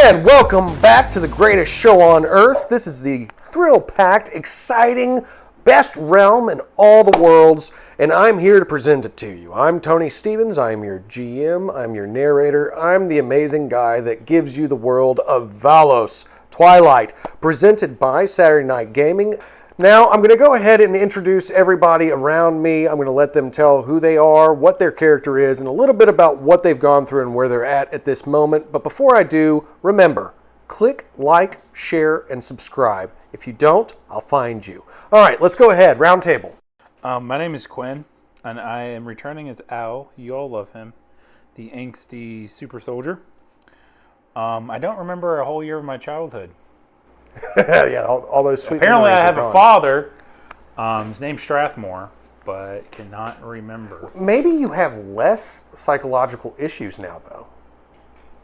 And welcome back to the greatest show on earth. This is the thrill-packed, exciting, best realm in all the worlds, and I'm here to present it to you. I'm Tony Stevens. I'm your GM. I'm your narrator. I'm the amazing guy that gives you the world of Valos, Twilight, presented by Saturday Night Gaming. Now, I'm going to go ahead and introduce everybody around me. I'm going to let them tell who they are, what their character is, and a little bit about what they've gone through and where they're at this moment. But before I do, remember, click like, share, and subscribe. If you don't, I'll find you. All right, let's go ahead. Round table. My name is Quinn, and I am returning as Al. You all love him, the angsty super soldier. I don't remember a whole year of my childhood. Yeah, all those sweet Apparently, I have a father. His name's Strathmore, but cannot remember. Maybe you have less psychological issues now, though.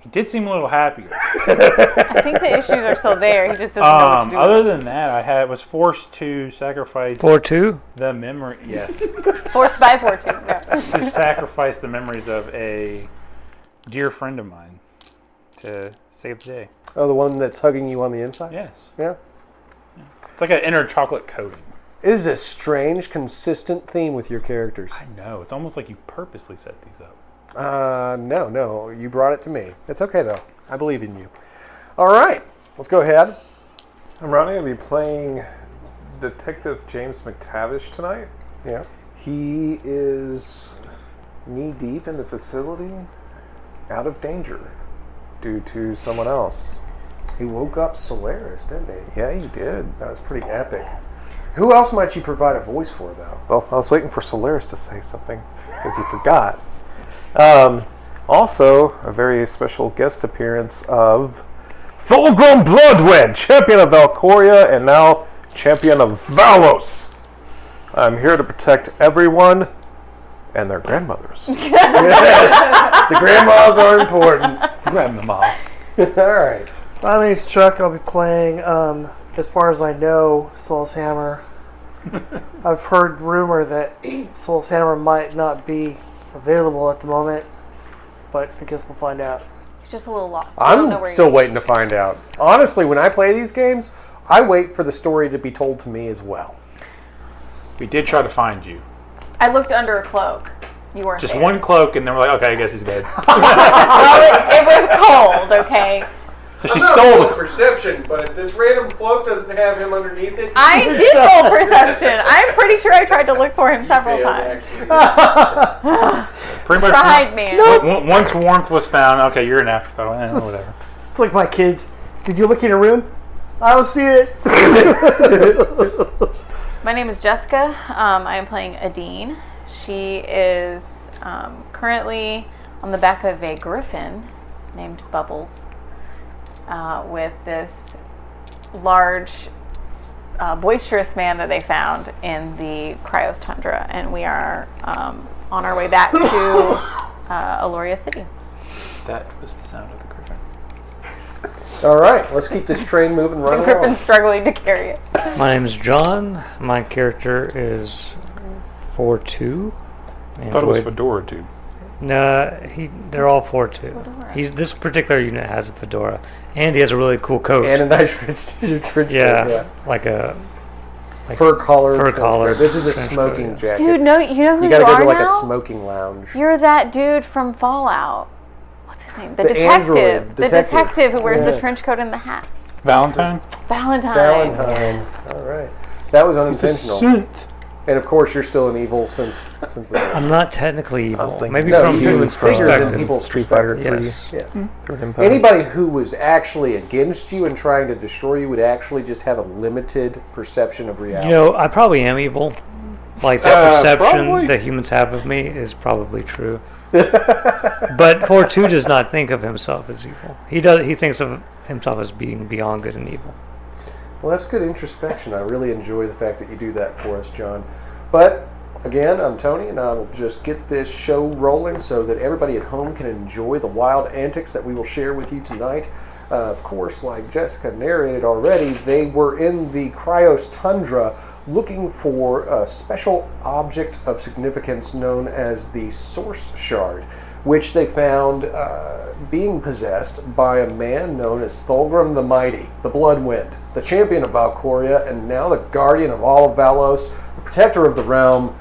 He did seem a little happier. I think the issues are still there. He just doesn't know what to do. Other than that, I was forced to sacrifice 4-2? the memory. Yes, Forced by 4-2. No. to sacrifice the memories of a dear friend of mine to save the day. Oh, the one that's hugging you on the inside? Yes. Yeah. It's like an inner chocolate coating. It is a strange, consistent theme with your characters. I know. It's almost like you purposely set these up. No. You brought it to me. It's okay, though. I believe in you. All right. Let's go ahead. I'm Ronnie. I'll be playing Detective James McTavish tonight. Yeah. He is knee-deep in the facility, out of danger, due to someone else. He woke up Solaris, didn't he? Yeah, he did. That was pretty epic. Who else might you provide a voice for, though? Well, I was waiting for Solaris to say something, because he forgot. Also, a very special guest appearance of Thulgrym Bloodwind, champion of Valcoria, and now champion of Valos. I'm here to protect everyone and their grandmothers. The grandmas are important. Grandmama. All right. My name's Chuck. I'll be playing, as far as I know, Soul's Hammer. I've heard rumor that Soul's Hammer might not be available at the moment, but I guess we'll find out. He's just a little lost. I don't know I'm where still waiting to find out. Honestly, when I play these games, I wait for the story to be told to me as well. We did try to find you. I looked under a cloak. You weren't Just there. one cloak, and then we're like, okay, I guess he's dead. Well, it was cold, okay? So she stole the perception, but if this random cloak doesn't have him underneath it, I did roll perception. I'm pretty sure I tried to look for him several times. pretty much. Tried, man. Once warmth was found, okay, you're an afterthought. Whatever. It's like my kids. Did you look in a room? I don't see it. My name is Jessica. I am playing Adeen. She is currently on the back of a griffin named Bubbles with this large, boisterous man that they found in the Cryos Tundra. And we are on our way back to Aloria City. That was the sound of the griffin. all right, let's keep this train moving right The along. griffin's struggling to carry us. My name's John. My character is 4-2. I thought it was Fedora, dude. No, they're all 4-2. Fedora. This particular unit has a fedora, and he has a really cool coat. And a nice trench yeah, like a fur collar. Fur collar. This is a trench smoking coat, jacket. Dude, no, you know who You you, gotta go are to like now? a smoking lounge. You're that dude from Fallout. What's his name? The The detective. android The detective. detective who wears Yeah. the trench coat and the hat. Valentine? Valentine. Valentine. All right. That was unintentional. And of course, you're still an evil since I'm not technically evil. thinking- Maybe No, from he was human's bigger than perspective. people's Street Fighter perspective. 3. Yes. Yes. Third Impact. Anybody who was actually against you and trying to destroy you would actually just have a limited perception of reality. You know, I probably am evil. Like that perception probably. that humans have of me is probably true. But 4-2 does not think of himself as evil. He thinks of himself as being beyond good and evil. Well, that's good introspection. I really enjoy the fact that you do that for us, John. But again, I'm Tony, and I will just get this show rolling so that everybody at home can enjoy the wild antics that we will share with you tonight. Of course, like Jessica narrated already, they were in the Cryos Tundra looking for a special object of significance known as the Source Shard. which they found being possessed by a man known as Thulgrym the Mighty, the Blood Wind, the champion of Valcoria, and now the guardian of all of Valos, the protector of the realm,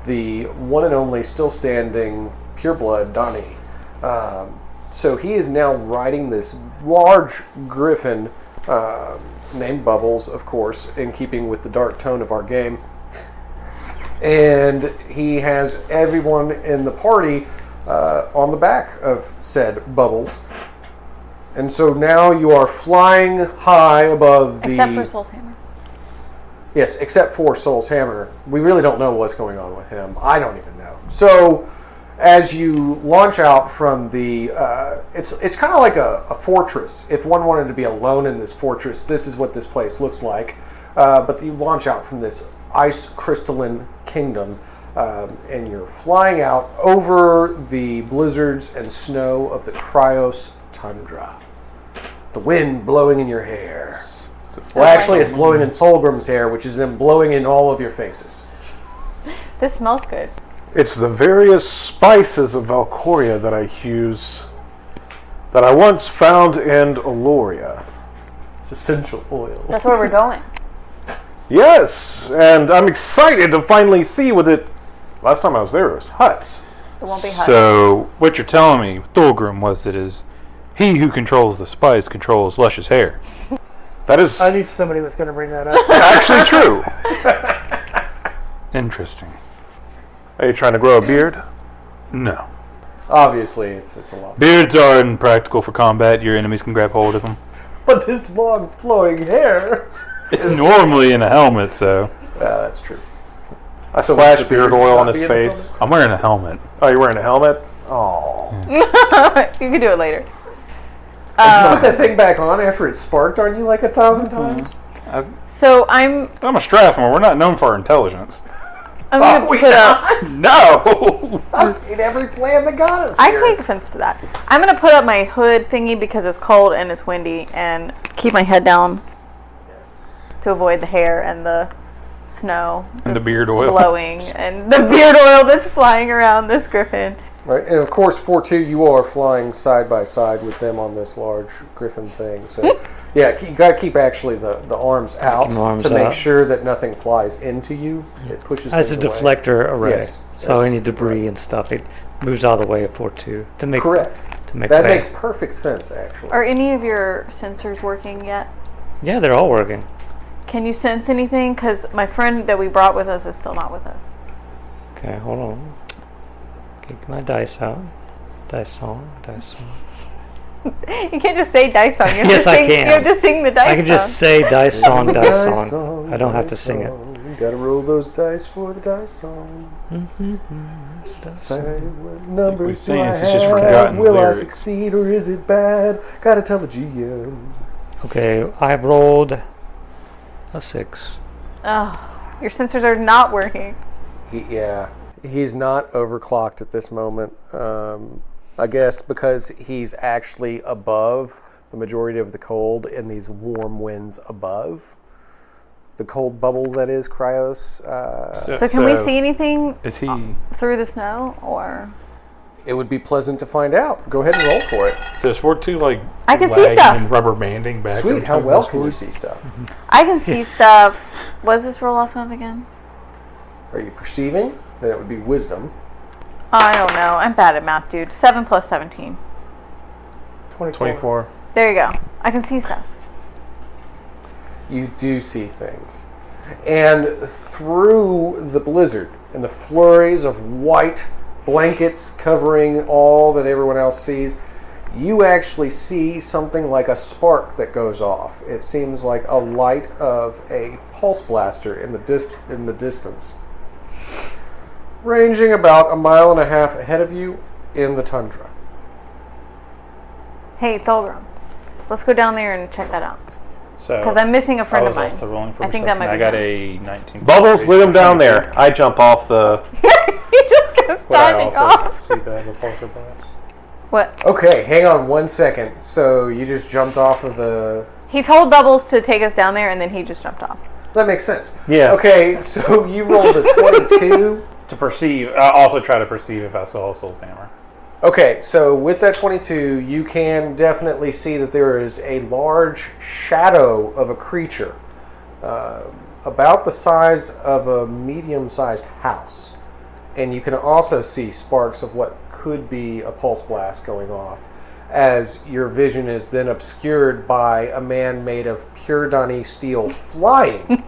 the one and only still standing pureblood Dani. So he is now riding this large griffin named Bubbles, of course, in keeping with the dark tone of our game. And he has everyone in the party on the back of said Bubbles. And so now you are flying high above the... Except for Soul's Hammer. Yes, except for Soul's Hammer. We really don't know what's going on with him. I don't even know. So, as you launch out from the... it's kind of like a fortress. If one wanted to be alone in this fortress, this is what this place looks like. But you launch out from this ice crystalline kingdom, and you're flying out over the blizzards and snow of the Cryos tundra. The wind blowing in your hair. Well, actually, it's blowing in Thulgrym's hair, which is then blowing in all of your faces. This smells good. It's the various spices of Valcoria that I use, that I once found in Aloria. It's essential oils. That's where we're going. Yes, and I'm excited to finally see what it... Last time I was there, it was huts. It won't be hot. So, what you're telling me, Thulgrym was it is, he who controls the spice controls Lush's hair. That is I knew somebody was going to bring that up. actually true. Interesting. Are you trying to grow a beard? No. Obviously, it's a loss. Beards are impractical for combat. Your enemies can grab hold of them. But this long flowing hair... It's normally in a helmet, so... Yeah, that's true. I splashed beard oil on his face. I'm wearing a helmet. Oh, you're wearing a helmet? Oh. You can do it later. Did you put that thing back on after it sparked on you like 1,000 times? So I'm a Strathmore. We're not known for our intelligence. gonna we put up. No! In every plan that got us I here. take offense to that. I'm gonna put up my hood thingy because it's cold and it's windy, and keep my head down to avoid the hair and the snow And the beard oil. blowing and the beard oil that's flying around this griffin. Right, and of course, 4-2, you are flying side by side with them on this large griffin thing. So, yeah, you got to keep actually the arms out arms to make out. sure that nothing flies into you. It pushes As a things away. deflector array. Yes, So yes, any debris and stuff, it moves out of the way at 4-2 to make Correct. To make That bang. makes perfect sense, actually. Are any of your sensors working yet? Yeah, they're all working. Can you sense anything? Because my friend that we brought with us is still not with us. Okay, hold on. Get my dice out. Dice song. You can't just say dice song. You have Yes, to I sing, can. You have to sing the dice I can just song. say dice song, dice Dice song. I don't have to dice sing it. song. You gotta roll those dice for the dice song. Dice Say, song. what numbers do sing I this, it's just have? forgotten Will I lyrics. succeed or is it bad? Gotta tell the GM. Okay, I've rolled a 6. Oh, your sensors are not working. He's not overclocked at this moment. I guess because he's actually above the majority of the cold in these warm winds above. The cold bubble that is Cryos. So can we see anything Is he... through the snow, or? It would be pleasant to find out. Go ahead and roll for it. So is 4-2 like... I can see lagging stuff. And rubber banding back? Sweet, every how time well he can you scores? see stuff? I can see stuff. What does this roll off of again? Are you perceiving? Then it would be wisdom. I don't know. I'm bad at math, dude. 7 plus 17. 24. There you go. I can see stuff. You do see things. And through the blizzard and the flurries of white blankets covering all that everyone else sees, you actually see something like a spark that goes off. It seems like a light of a pulse blaster in the distance, ranging about 1.5 miles ahead of you in the tundra. Hey, Thulgrym. Let's go down there and check that out. So Because I'm missing a friend I of was mine. also rolling for I think that might perception. be I got him. a 19. Bubbles, lead him down there. I jump off the... He just goes Would I diving also off. see the repulsor blast? What? Okay, hang on 1 second. So you just jumped off of the... He told Bubbles to take us down there, and then he just jumped off. That makes sense. Yeah. Okay, so you rolled a 22. To perceive, I also try to perceive if I saw a soul's hammer. Okay, so with that 22, you can definitely see that there is a large shadow of a creature, about the size of a medium-sized house. And you can also see sparks of what could be a pulse blast going off, as your vision is then obscured by a man made of pure Donny steel flying.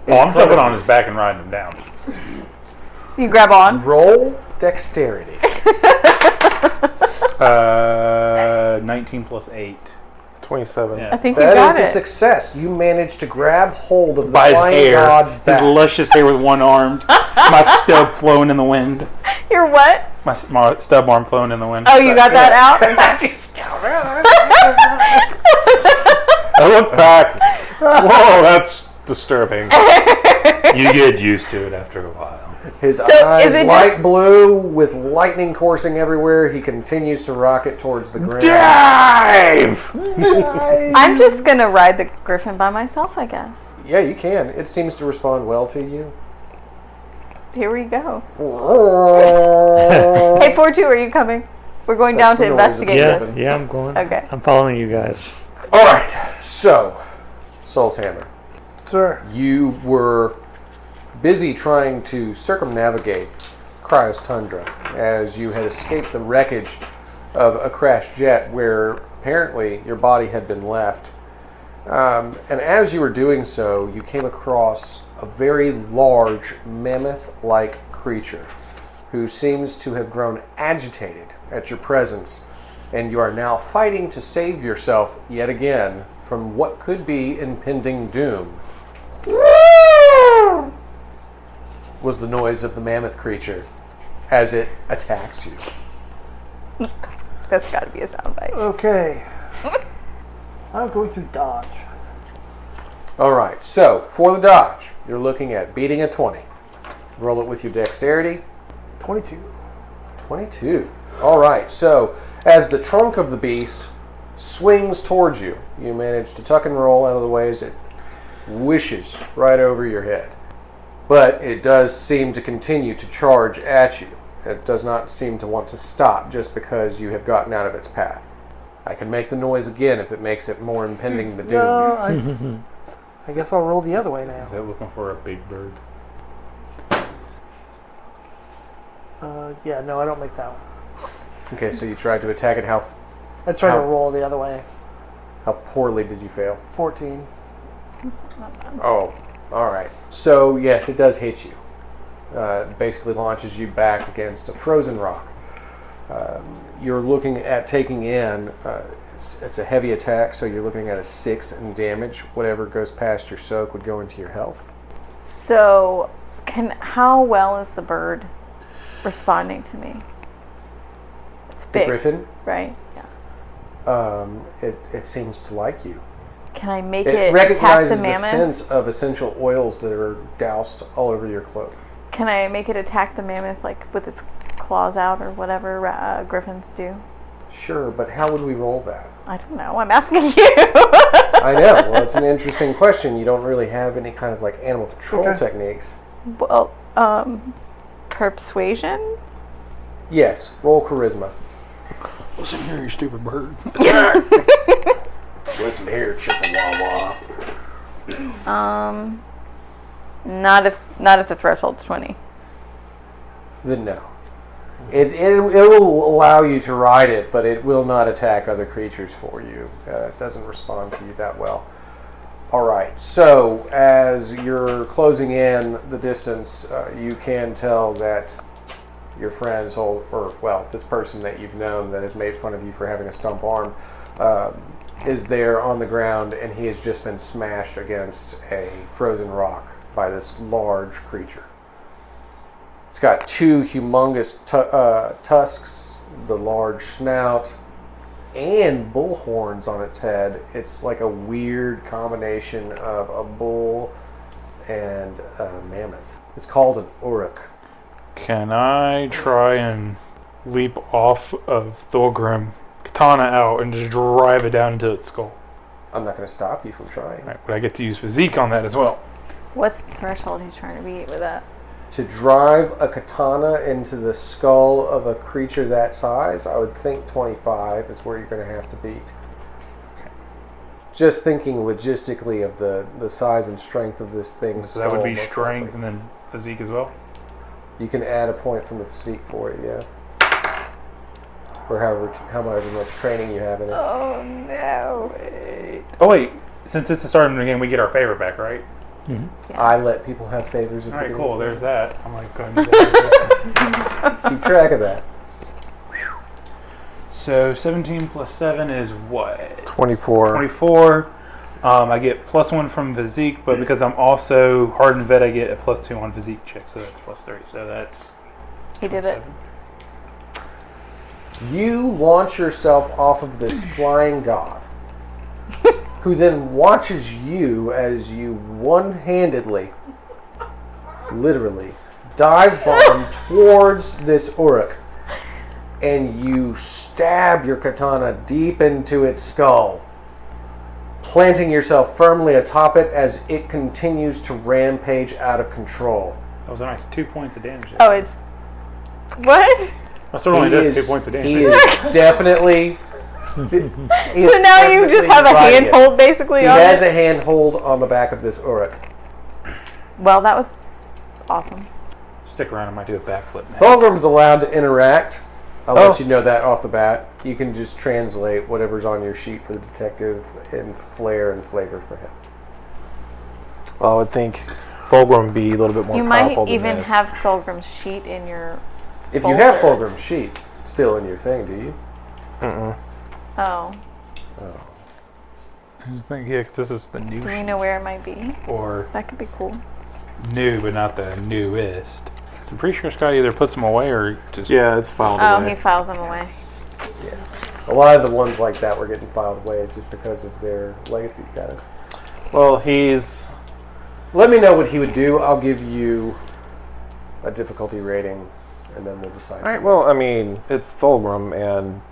Oh, I'm jumping on his back and riding him down. You grab on. Roll dexterity. 19 plus 8. 27. Yeah. I think you That got is a it. success. You managed to grab hold of the By his flying hair. god's His back. luscious hair with one armed. My stub flowing in the wind. You're what? My stub arm flowing in the wind. Oh, you got that out? I look back. Whoa, that's disturbing. You get used to it after a while. His is eyes it light just- blue with lightning coursing everywhere. He continues to rocket towards the ground. Dive! I'm just going to ride the griffin by myself, I guess. Yeah, you can. It seems to respond well to you. Here we go. Hey, Hey, 4-2, are you coming? We're going down That's to the noise of investigate the this. Yeah, I'm going. Okay. I'm following you guys. All right, so, Soul's Hammer, Sir. you were busy trying to circumnavigate Cryos Tundra as you had escaped the wreckage of a crashed jet where apparently your body had been left. And as you were doing so, you came across a very large mammoth-like creature who seems to have grown agitated at your presence, and you are now fighting to save yourself yet again from what could be impending doom. Was the noise of the mammoth creature as it attacks you. That's got to be a soundbite. Okay. I'm going to dodge. All right, so for the dodge, you're looking at beating a 20. Roll it with your dexterity. 22. 22. All right, so as the trunk of the beast swings towards you, you manage to tuck and roll out of the way as it whishes right over your head. But it does seem to continue to charge at you. It does not seem to want to stop just because you have gotten out of its path. I can make the noise again if it makes it more impending the doom. No, I guess I'll roll the other way now. Is it looking for a big bird? Yeah, no, I don't make that one. Okay, so you tried to attack it. I tried How- to roll the other way. How poorly did you fail? 14. Oh, all right. So yes, it does hit you. Basically launches you back against a frozen rock. You're looking at taking in. It's a heavy attack, so you're looking at a 6 in damage. Whatever goes past your soak would go into your health. So, how well is the bird responding to me? It's The big, griffin, right? Yeah. it seems to like you. Can I make It it attack the recognizes the mammoth? scent of essential oils that are doused all over your cloak. Can I make it attack the mammoth, like with its claws out or whatever griffins do? Sure, but how would we roll that? I don't know. I'm asking you. I know. Well, it's an interesting question. You don't really have any kind of like animal control Okay. techniques. Well, persuasion? Yes, roll charisma. Listen here, you stupid bird. Listen here, Chippewa. Not if the threshold's 20. Then no. It will allow you to ride it, but it will not attack other creatures for you. It doesn't respond to you that well. All right. So as you're closing in the distance, you can tell that your friends, this person that you've known that has made fun of you for having a stump arm, is there on the ground, and he has just been smashed against a frozen rock by this large creature. It's got two humongous tusks, the large snout, and bull horns on its head. It's like a weird combination of a bull and a mammoth. It's called an uruk. Can I try and leap off of Thulgrym, katana out, and just drive it down into its skull? I'm not going to stop you from trying. Right, but I get to use physique on that as well. What's the threshold he's trying to beat with that? to drive a katana into the skull of a creature that size, I would think 25 is where you're going to have to beat. Just thinking logistically of the size and strength of this thing. So that would be strength and then physique as well? You can add a point from the physique for it, yeah. Or however much training you have in it. Oh no. Oh wait, since it's the start of the game, we get our favor back, right? I let people have favors. All right, cool. There's that. I'm like going to do that. Keep track of that. So 17 plus 7 is what? 24. 24. I get +1 from physique, but because I'm also hardened vet, I get a +2 on physique check, so that's +3. So that's. He did it. You launch yourself off of this flying god, who then watches you as you one-handedly, literally, dive bomb towards this Uruk, and you stab your katana deep into its skull, planting yourself firmly atop it as it continues to rampage out of control. That was a nice 2 points of damage. Oh, it's what? That sort of only does 2 points of damage. He is definitely. So now you just have a handhold basically He on has it? a handhold on the back of this Uruk. Well, that was awesome. Stick around, I might do a backflip now. Thulgrym's allowed to interact. I'll let you know that off the bat. You can just translate whatever's on your sheet for the detective in flair and flavor for him. Well, I would think Thulgrym would be a little bit more You powerful might than even this. have Thulgrym's sheet in your If you have folder. Thulgrym's sheet still in your thing, do you? Mm-mm. Oh. I just think, yeah, 'cause this is the new Do we know where it might be? or That could be cool. new, but not the newest. So I'm pretty sure Scott either puts them away or just. Yeah, it's filed Oh, away. he files them away. A lot of the ones like that were getting filed away just because of their legacy status. Well, he's... Let me know what he would do. I'll give you a difficulty rating, and then we'll decide. Alright, well, I mean, it's Thulgrym, and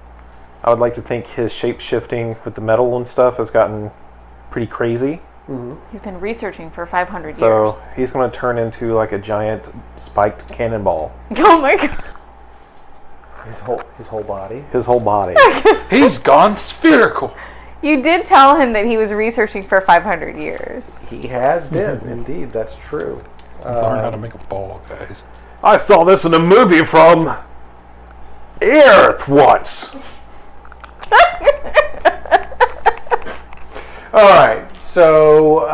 I would like to think his shape-shifting with the metal and stuff has gotten pretty crazy. He's been researching for 500 years. So he's going to turn into like a giant spiked cannonball. Oh my god. His whole body. His whole body. He's gone spherical. You did tell him that he was researching for 500 years. He has been, indeed. That's true. Let's learn how to make a ball, guys. I saw this in a movie from Earth once. All right. So,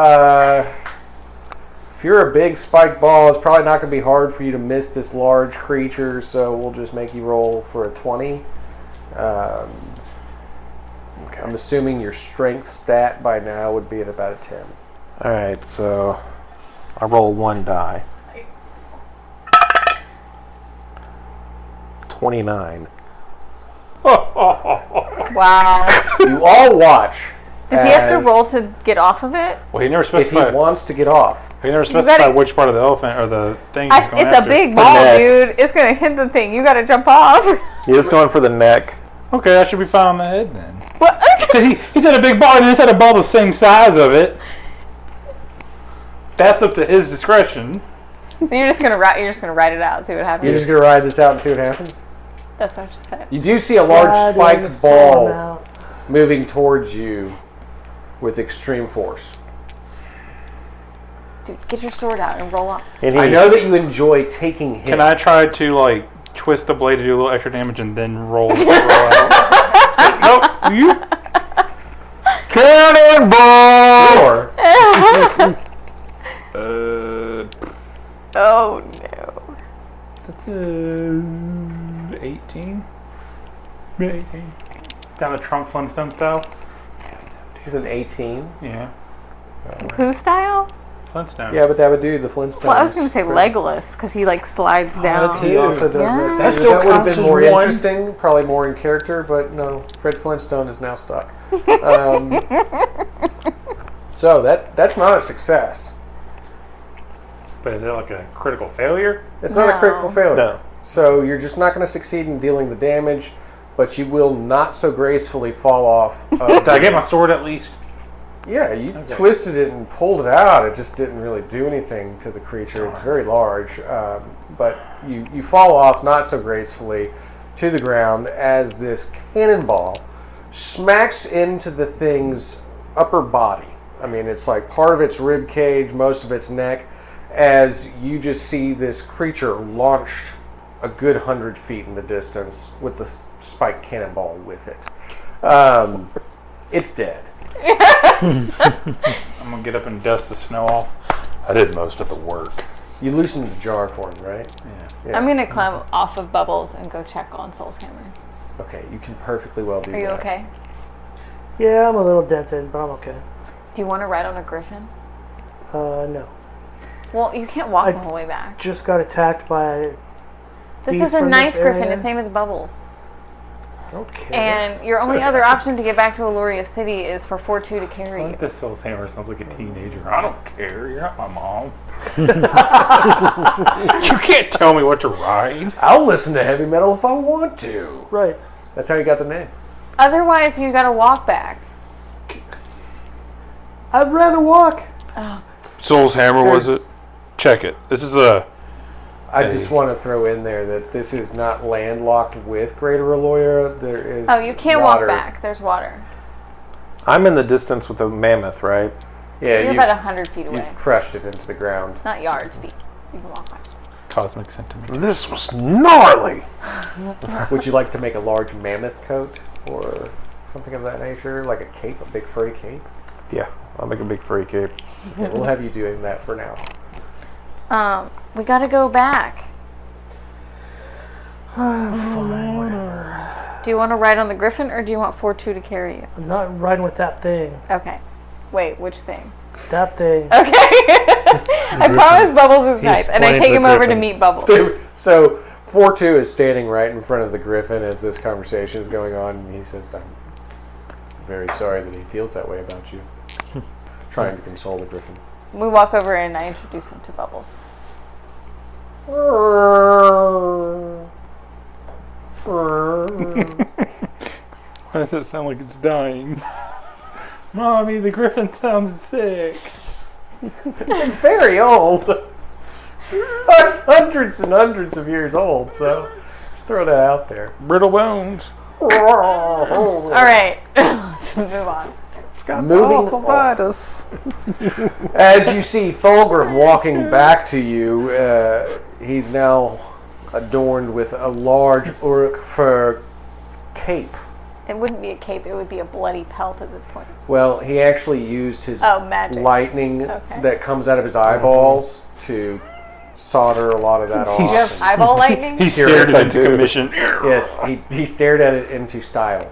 if you're a big spiked ball, it's probably not going to be hard for you to miss this large creature. So we'll just make you roll for a 20. I'm assuming your strength stat by now would be at about a 10. Alright, so I roll one die. 29. Wow. You all watch. Does he have to as- roll to get off of it? Well, he never if he specified. wants to get off? He never gotta- specified which part of the elephant or the thing. He's going It's after. a big ball, neck. dude. It's going to hit the thing. You got to jump off. You're just going for the neck. Okay, I should be fine on the head then. What? He said a big ball. He just had a ball the same size of it. That's up to his discretion. You're just gonna write it out. See what happens. You're just going to ride this out and see what happens? That's what I just said. You do see a large God, spiked just fall ball out. moving towards you with extreme force. Dude, get your sword out and roll up. And I know that you enjoy taking hits. Can I try to like twist the blade to do a little extra damage and then roll out? So, nope. You. Cannonball! Oh no. That's 18. 18. Down the Trump Flintstone style. With an 18? Yeah. Who style? Flintstone. Yeah, but that would do the Flintstones. Well, I was gonna say Legolas because he like slides down. He also does Yeah. that. That too. still That would have counts been as more one. interesting, probably more in character, but no, Fred Flintstone is now stuck. So that's not a success. But is it like a critical failure? It's not a No. critical failure. No. So you're just not going to succeed in dealing the damage, but you will not so gracefully fall off. Did I get my sword at least? Yeah, you twisted it and pulled it out. It just didn't really do anything to the creature. It's very large. But you fall off not so gracefully to the ground as this cannonball smacks into the thing's upper body. I mean, it's like part of its rib cage, most of its neck, as you just see this creature launched a good 100 feet in the distance with the spiked cannonball with it. It's dead. I'm gonna get up and dust the snow off. I did most of the work. You loosened the jar for him, right? Yeah. I'm gonna climb off of Bubbles and go check on Soul's Hammer. Okay, you can perfectly well do that. Are you okay? Yeah, I'm a little dented, but I'm okay. Do you want to ride on a griffin? No. Well, you can't walk the whole way back. Just got attacked by. This beast is a from nice this griffin. area. His name is Bubbles. I don't care. And your only other option to get back to Eloria City is for 4-2 to carry I you. think this Soul's Hammer sounds like a teenager. I don't care. You're not my mom. You can't tell me what to ride. I'll listen to heavy metal if I want to. Right. That's how you got the name. Otherwise, you gotta walk back. I'd rather walk. Soul's Hammer, was it? Check it. This is a... I just want to throw in there that this is not landlocked with Greater Eloria. There is Oh, you can't water. walk back. There's water. I'm in the distance with a mammoth, right? Yeah, You're about 100 feet away. you've crushed it into the ground. Not yards, feet. You can walk back. Cosmic Centimeter. This was gnarly. Would you like to make a large mammoth coat or something of that nature, like a cape, a big furry cape? Yeah, I'll make a big furry cape. Okay, we'll have you doing that for now. We gotta go back. Fine, whatever. Do you want to ride on the griffin or do you want 4-2 to carry you? I'm not riding with that thing. Okay. Wait, which thing? That thing. Okay. I promise Bubbles is nice, and I pointing take to him the over to griffin. meet Bubbles. So 4-2 is standing right in front of the griffin as this conversation is going on, and he says, "I'm very sorry that he feels that way about you." Trying to console the griffin. We walk over and I introduce him to Bubbles. Why does it sound like it's dying? Mommy, the griffin sounds sick. It's very old. Hundreds and hundreds of years old, so just throw that out there. Brittle bones. All right, let's move on. Moving on. As you see Thulgrym walking back to you, he's now adorned with a large Uruk fur cape. It wouldn't be a cape; it would be a bloody pelt at this point. Well, he actually used his magic. lightning Okay. that comes out of his eyeballs to solder a lot of that off. You have eyeball lightning? He Here, stared yes, I it into commission. Yes, he stared at it into style.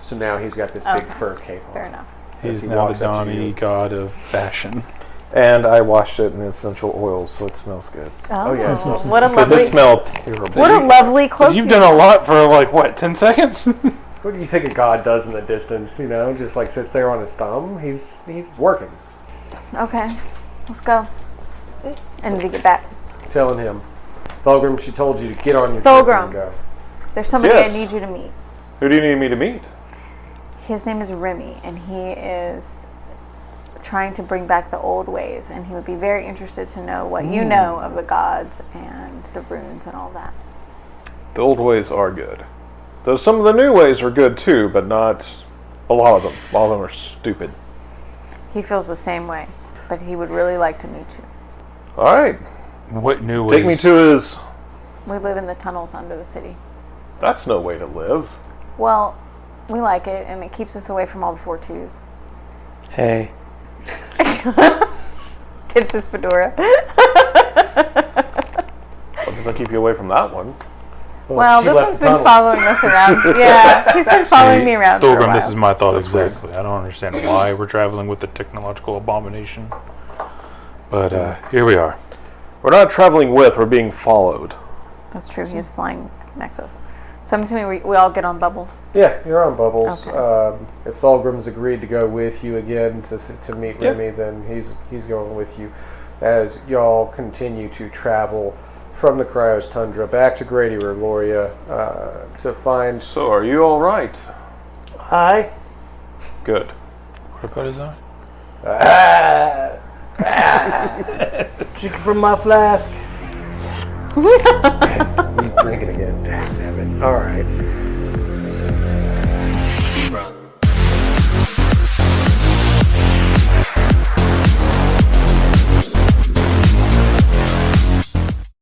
So now he's got this big Okay. fur cape on. Fair enough. He's he now the walks up to Donnie you. god of fashion. And I washed it in essential oils, so it smells good. Oh, yeah. what a Because lovely, it smelled terrible. what a lovely cloak. You've done a lot for like what, 10 seconds? What do you think a god does in the distance? You know, just like sits there on his thumb. He's working. Okay, let's go. I need to get back. Telling him, Thulgrym, she told you to get on your Thulgrym. griffin and go. There's somebody Yes. I need you to meet. Who do you need me to meet? His name is Remmy, and he is trying to bring back the old ways, and he would be very interested to know what you know of the gods and the runes and all that. The old ways are good. Though some of the new ways are good too, but not a lot of them. A lot of them are stupid. He feels the same way, but he would really like to meet you. Alright, What new ways? take me to his... We live in the tunnels under the city. That's no way to live. Well, we like it, and it keeps us away from all the 4-2s. Hey. Tips his fedora. What does that keep you away from that one? Well, she this left one's the been tunnels. following us around. Yeah, he's been following me around for a Thulgrym, while. this is my thought That's weird. exactly. I don't understand why we're traveling with the technological abomination. But here we are. We're not traveling with, we're being followed. That's true. He is flying next to us. So I'm assuming we all get on Bubbles. Yeah, you're on Bubbles. Okay. If Thulgrym's agreed to go with you again to meet Yep. Remmy, then he's going with you. As y'all continue to travel from the Cryos Tundra back to Greater Eloria to find... So, are you alright? Hi. Good. What about his eye? Drinking from my flask. He's drinking again. Damn it. All right.